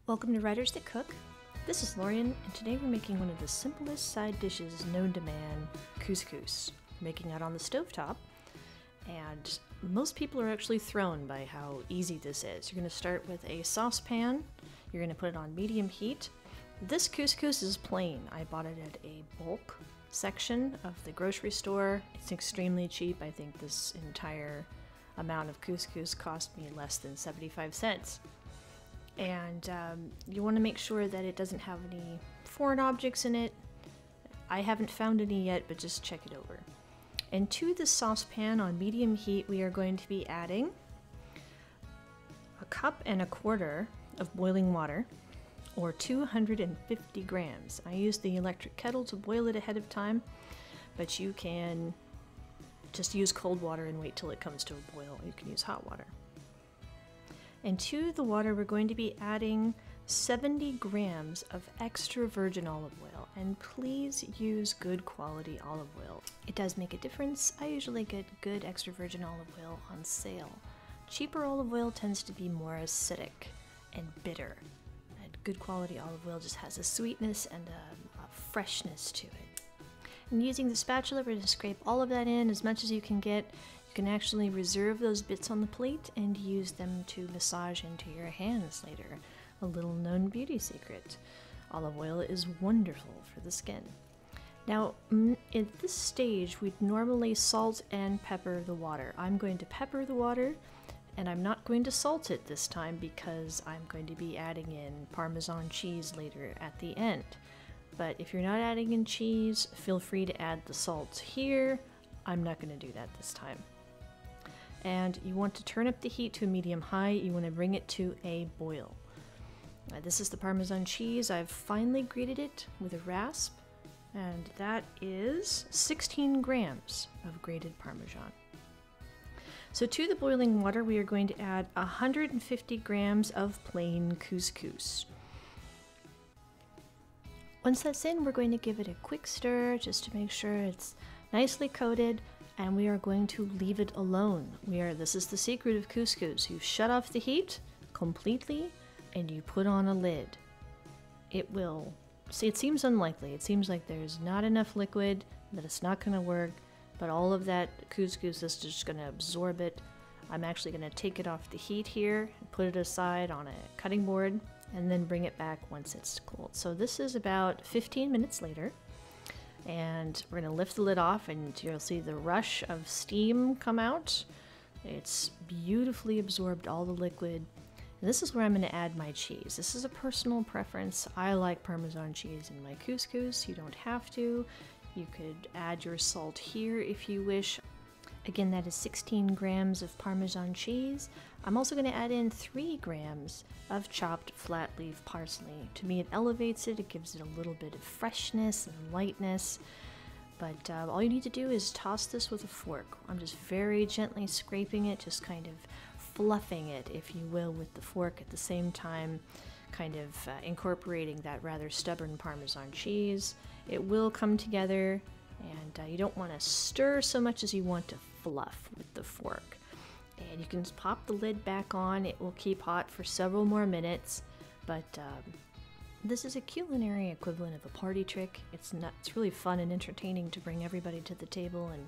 Welcome to Writers That Cook. This is Lorian, and today we're making one of the simplest side dishes known to man, couscous. We're making that on the stovetop, and most people are actually thrown by how easy this is. You're going to start with a saucepan. You're going to put it on medium heat. This couscous is plain. I bought it at a bulk section of the grocery store. It's extremely cheap. I think this entire amount of couscous cost me less than 75 cents. And you want to make sure that it doesn't have any foreign objects in it. I haven't found any yet, but just check it over. And to the saucepan on medium heat, we are going to be adding 1.25 cups of boiling water, or 250 grams. I use the electric kettle to boil it ahead of time, but you can just use cold water and wait till it comes to a boil. You can use hot water. And to the water, we're going to be adding 70 grams of extra virgin olive oil. And please use good quality olive oil. It does make a difference. I usually get good extra virgin olive oil on sale. Cheaper olive oil tends to be more acidic and bitter. And good quality olive oil just has a sweetness and a freshness to it. And using the spatula, we're going to scrape all of that in as much as you can get. You can actually reserve those bits on the plate and use them to massage into your hands later. A little known beauty secret. Olive oil is wonderful for the skin. Now, at this stage, we'd normally salt and pepper the water. I'm going to pepper the water, and I'm not going to salt it this time because I'm going to be adding in Parmesan cheese later at the end. But if you're not adding in cheese, feel free to add the salt here. I'm not going to do that this time. And you want to turn up the heat to a medium-high. You want to bring it to a boil. This is the Parmesan cheese. I've finely grated it with a rasp, and that is 16 grams of grated Parmesan. So to the boiling water, we are going to add 150 grams of plain couscous. Once that's in, we're going to give it a quick stir just to make sure it's nicely coated. And we are going to leave it alone. This is the secret of couscous. You shut off the heat completely and you put on a lid. It will, see, it seems unlikely. It seems like there's not enough liquid, that it's not gonna work, but all of that couscous is just gonna absorb it. I'm actually gonna take it off the heat here and put it aside on a cutting board and then bring it back once it's cooled. So this is about 15 minutes later. And we're going to lift the lid off and you'll see the rush of steam come out. It's beautifully absorbed all the liquid. And this is where I'm going to add my cheese. This is a personal preference. I like Parmesan cheese in my couscous. You don't have to. You could add your salt here if you wish. Again, that is 16 grams of Parmesan cheese. I'm also going to add in 3 grams of chopped flat leaf parsley. To me, it elevates it. It gives it a little bit of freshness and lightness. But all you need to do is toss this with a fork. I'm just very gently scraping it, just kind of fluffing it, if you will, with the fork at the same time, kind of incorporating that rather stubborn Parmesan cheese. It will come together, and you don't want to stir so much as you want to fluff with the fork. And you can just pop the lid back on. It will keep hot for several more minutes, but this is a culinary equivalent of a party trick. It's really fun and entertaining to bring everybody to the table and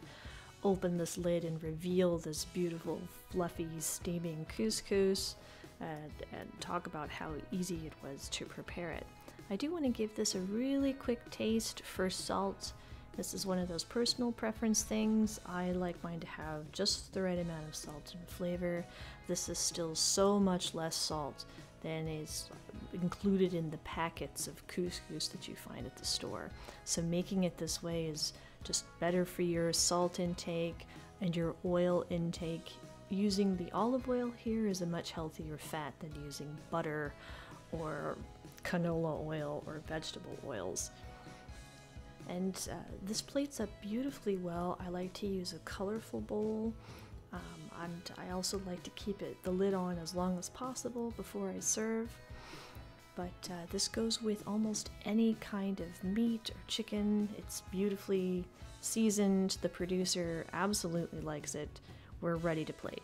open this lid and reveal this beautiful, fluffy, steaming couscous and talk about how easy it was to prepare it. I do want to give this a really quick taste for salt. This is one of those personal preference things. I like mine to have just the right amount of salt and flavor. This is still so much less salt than is included in the packets of couscous that you find at the store. So making it this way is just better for your salt intake and your oil intake. Using the olive oil here is a much healthier fat than using butter or canola oil or vegetable oils. And this plates up beautifully well. I like to use a colorful bowl, and I also like to keep the lid on as long as possible before I serve. But this goes with almost any kind of meat or chicken. It's beautifully seasoned. The producer absolutely likes it. We're ready to plate.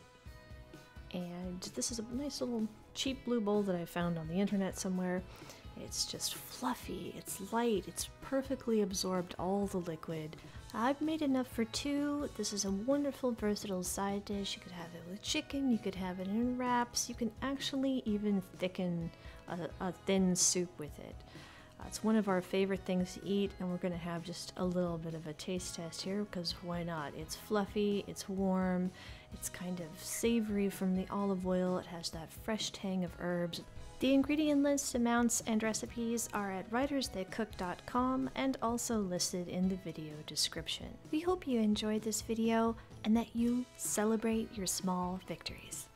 And this is a nice little cheap blue bowl that I found on the internet somewhere. It's just fluffy, it's light, it's perfectly absorbed all the liquid. I've made enough for two. This is a wonderful versatile side dish. You could have it with chicken, you could have it in wraps, you can actually even thicken a thin soup with it. It's one of our favorite things to eat, and we're going to have just a little bit of a taste test here because why not? It's fluffy, it's warm, it's kind of savory from the olive oil, it has that fresh tang of herbs. The ingredient list, amounts, and recipes are at writersthatcook.com and also listed in the video description. We hope you enjoyed this video and that you celebrate your small victories.